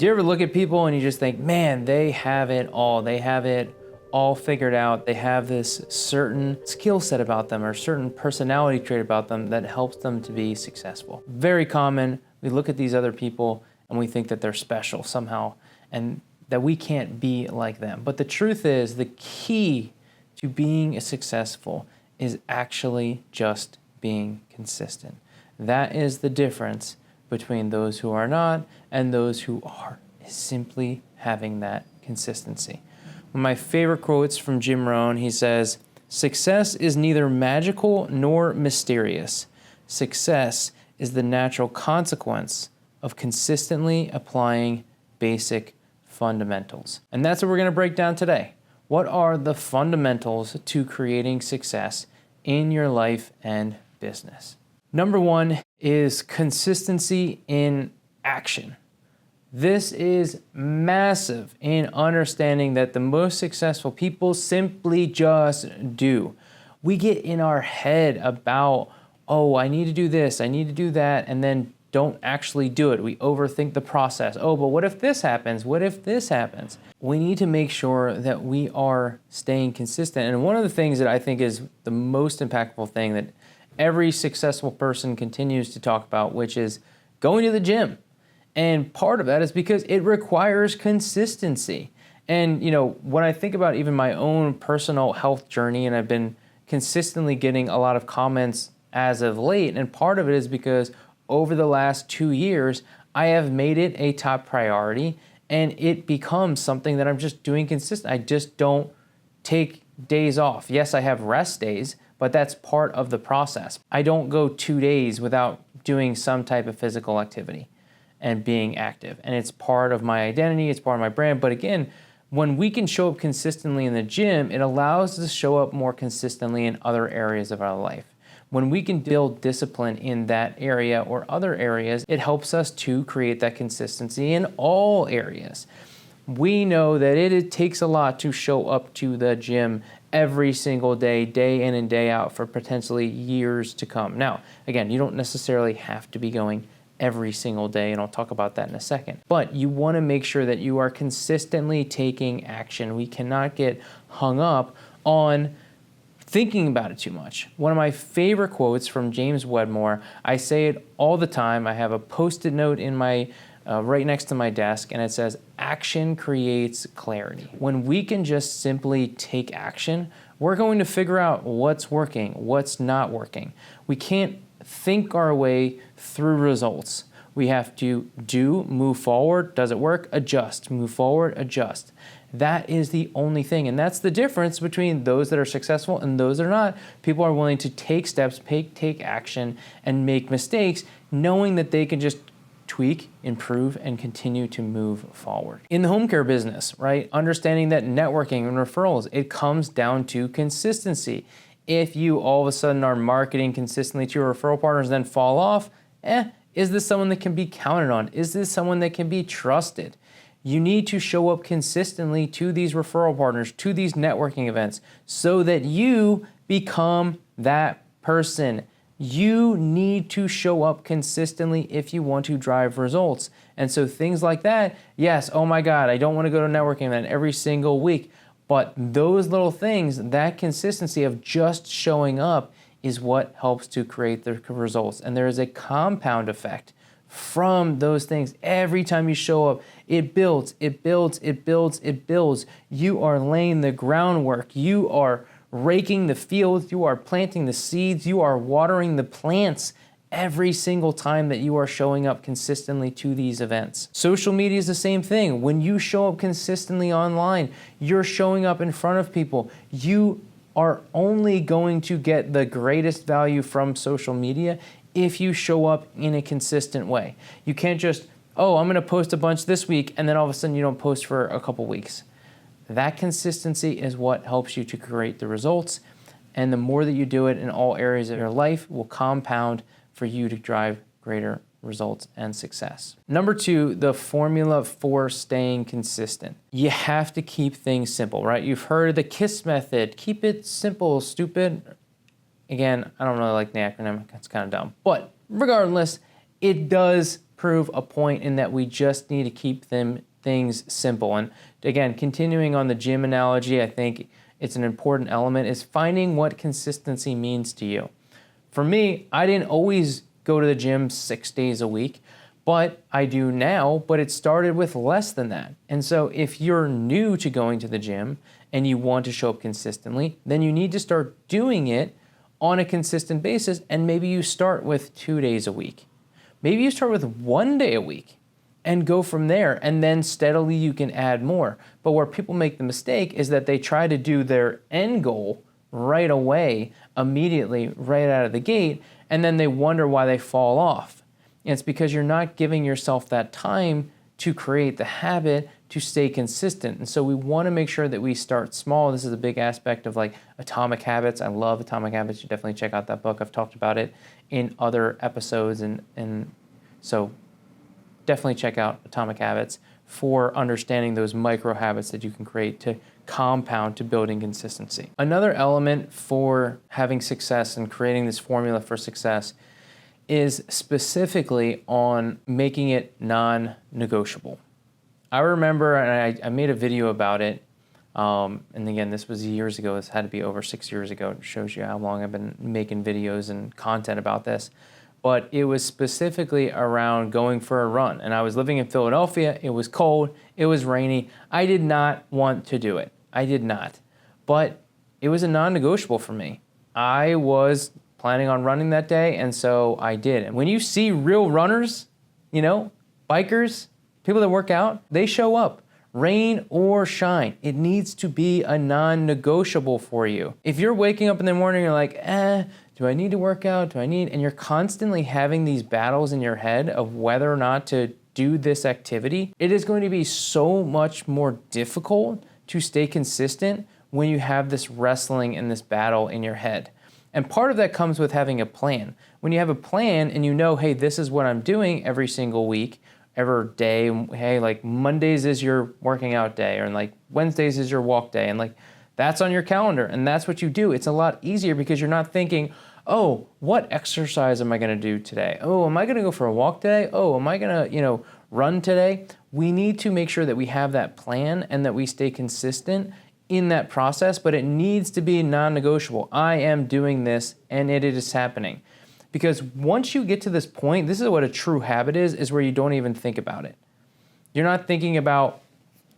Do you ever look at people and you just think, man, they have it all. They have it all figured out. They have this certain skill set about them or certain personality trait about them that helps them to be successful. Very common. We look at these other people and we think that they're special somehow and that we can't be like them. But the truth is, the key to being successful is actually just being consistent. That is the difference between those who are not and those who are, is simply having that consistency. One of my favorite quotes from Jim Rohn, he says, "Success is neither magical nor mysterious. Success is the natural consequence of consistently applying basic fundamentals." And that's what we're going to break down today. What are the fundamentals to creating success in your life and business? Number one is consistency in action. This is massive in understanding that the most successful people simply just do. We get in our head about, oh, I need to do this, I need to do that, and then don't actually do it. We overthink the process. Oh, but what if this happens? What if this happens? We need to make sure that we are staying consistent. And one of the things that I think is the most impactful thing that every successful person continues to talk about, which is going to the gym. And part of that is because it requires consistency. And, you know, when I think about even my own personal health journey, and I've been consistently getting a lot of comments as of late, and part of it is because over the last 2 years, I have made it a top priority, and it becomes something that I'm just doing consistent. I just don't take days off. Yes, I have rest days, but that's part of the process. I don't go 2 days without doing some type of physical activity and being active. And it's part of my identity, it's part of my brand. But again, when we can show up consistently in the gym, it allows us to show up more consistently in other areas of our life. When we can build discipline in that area or other areas, it helps us to create that consistency in all areas. We know that it takes a lot to show up to the gym every single day, day in and day out for potentially years to come. Now, again, you don't necessarily have to be going every single day, and I'll talk about that in a second. But you want to make sure that you are consistently taking action. We cannot get hung up on thinking about it too much. One of my favorite quotes from James Wedmore, I say it all the time. I have a Post-it note in my right next to my desk, and it says, "Action creates clarity." When we can just simply take action, we're going to figure out what's working, what's not working. We can't think our way through results. We have to move forward. Does it work? Adjust. Move forward, adjust. That is the only thing. And that's the difference between those that are successful and those that are not. People are willing to take steps, take action, and make mistakes, knowing that they can just tweak, improve, and continue to move forward. In the home care business, right? Understanding that networking and referrals, it comes down to consistency. If you all of a sudden are marketing consistently to your referral partners and then fall off, is this someone that can be counted on? Is this someone that can be trusted? You need to show up consistently to these referral partners, to these networking events, so that you become that person. You need to show up consistently if you want to drive results. And so things like that, yes, oh my God, I don't want to go to a networking event every single week. But those little things, that consistency of just showing up is what helps to create the results. And there is a compound effect from those things. Every time you show up, it builds, it builds, it builds, it builds. You are laying the groundwork. You are raking the fields. You are planting the seeds. You are watering the plants every single time that you are showing up consistently to these events. Social media is the same thing. When you show up consistently online, you're showing up in front of people. You are only going to get the greatest value from social media if you show up in a consistent way. You can't just, oh, I'm gonna post a bunch this week, and then all of a sudden you don't post for a couple weeks. That consistency is what helps you to create the results, and the more that you do it in all areas of your life will compound for you to drive greater results and success. Number two, the formula for staying consistent. You have to keep things simple, right? You've heard the KISS method. Keep it simple, stupid. Again, I don't really like the acronym. It's kind of dumb. But regardless, it does prove a point in that we just need to keep things simple. And again, continuing on the gym analogy, I think it's an important element is finding what consistency means to you. For me, I didn't always go to the gym 6 days a week, but I do now, but it started with less than that. And so if you're new to going to the gym and you want to show up consistently, then you need to start doing it on a consistent basis, and maybe you start with 2 days a week. Maybe you start with 1 day a week and go from there, and then steadily you can add more. But where people make the mistake is that they try to do their end goal right away, immediately, right out of the gate, and then they wonder why they fall off. And it's because you're not giving yourself that time to create the habit to stay consistent. And so we want to make sure that we start small. This is a big aspect of like Atomic Habits. I love Atomic Habits. You definitely check out that book. I've talked about it in other episodes. And so definitely check out Atomic Habits for understanding those micro habits that you can create to compound to building consistency. Another element for having success and creating this formula for success is specifically on making it non-negotiable. I remember, and I made a video about it, and again, this was years ago. This had to be over 6 years ago. It shows you how long I've been making videos and content about this. But it was specifically around going for a run. And I was living in Philadelphia. It was cold. It was rainy. I did not want to do it. I did not. But it was a non-negotiable for me. I was planning on running that day, and so I did. And when you see real runners, bikers, people that work out, they show up, rain or shine. It needs to be a non-negotiable for you. If you're waking up in the morning, you're like, do I need to work out? And you're constantly having these battles in your head of whether or not to do this activity, it is going to be so much more difficult to stay consistent when you have this wrestling and this battle in your head. And part of that comes with having a plan. When you have a plan and you know, hey, this is what I'm doing every single week, every day, hey, like Mondays is your working out day, or like Wednesdays is your walk day, and like that's on your calendar, and that's what you do. It's a lot easier because you're not thinking, oh, what exercise am I gonna do today? Oh, am I gonna go for a walk today? Oh, am I gonna, run today? We need to make sure that we have that plan and that we stay consistent in that process, but it needs to be non-negotiable. I am doing this and it is happening. Because once you get to this point, this is what a true habit is where you don't even think about it. You're not thinking about,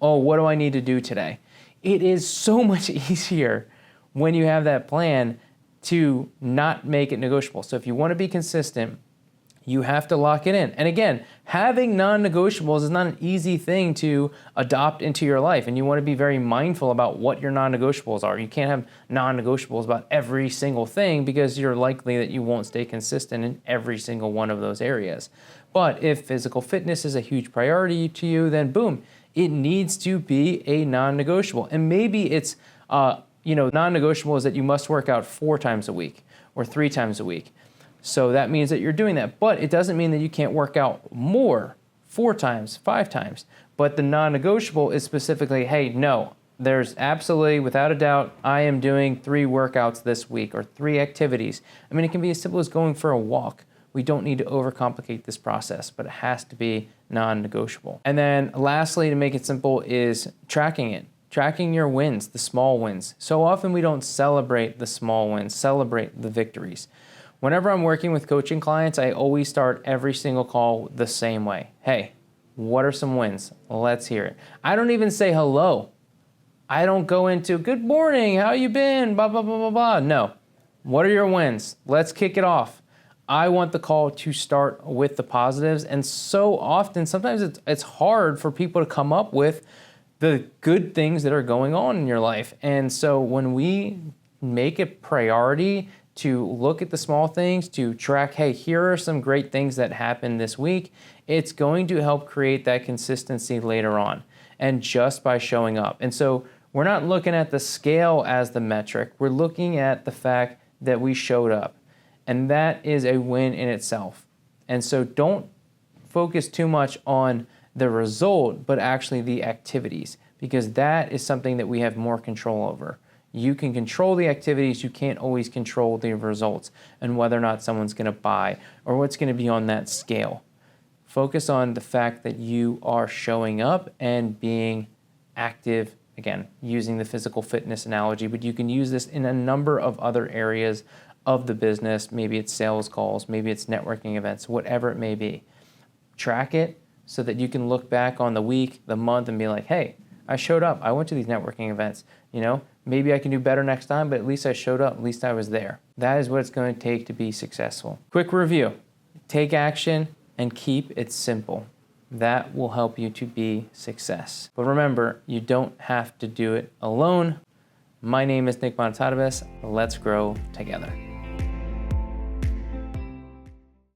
oh, what do I need to do today? It is so much easier when you have that plan to not make it negotiable. So if you want to be consistent, you have to lock it in. And again, having non-negotiables is not an easy thing to adopt into your life. And you want to be very mindful about what your non-negotiables are. You can't have non-negotiables about every single thing because you're likely that you won't stay consistent in every single one of those areas. But if physical fitness is a huge priority to you, then boom, it needs to be a non-negotiable. And maybe it's, non-negotiable is that you must work out 4 times a week or 3 times a week. So that means that you're doing that, but it doesn't mean that you can't work out more, 4 times, 5 times. But the non-negotiable is specifically, hey, no, there's absolutely, without a doubt, I am doing 3 workouts this week or 3 activities. I mean, it can be as simple as going for a walk. We don't need to overcomplicate this process, but it has to be non-negotiable. And then lastly, to make it simple, is tracking it. Tracking your wins, the small wins. So often we don't celebrate the small wins, celebrate the victories. Whenever I'm working with coaching clients, I always start every single call the same way. Hey, what are some wins? Let's hear it. I don't even say hello. I don't go into, good morning, how you been, blah, blah, blah, blah, blah. No. What are your wins? Let's kick it off. I want the call to start with the positives. And so often, sometimes it's hard for people to come up with the good things that are going on in your life. And so when we make it priority to look at the small things, to track, hey, here are some great things that happened this week, it's going to help create that consistency later on, and just by showing up. And so we're not looking at the scale as the metric, we're looking at the fact that we showed up, and that is a win in itself. And so don't focus too much on the result, but actually the activities, because that is something that we have more control over. You can control the activities, you can't always control the results and whether or not someone's gonna buy or what's gonna be on that scale. Focus on the fact that you are showing up and being active. Again, using the physical fitness analogy, but you can use this in a number of other areas of the business. Maybe it's sales calls, maybe it's networking events, whatever it may be. Track it so that you can look back on the week, the month, and be like, hey, I showed up. I went to these networking events. Maybe I can do better next time, but at least I showed up. At least I was there. That is what it's going to take to be successful. Quick review. Take action and keep it simple. That will help you to be success. But remember, you don't have to do it alone. My name is Bonitatibus. Let's grow together.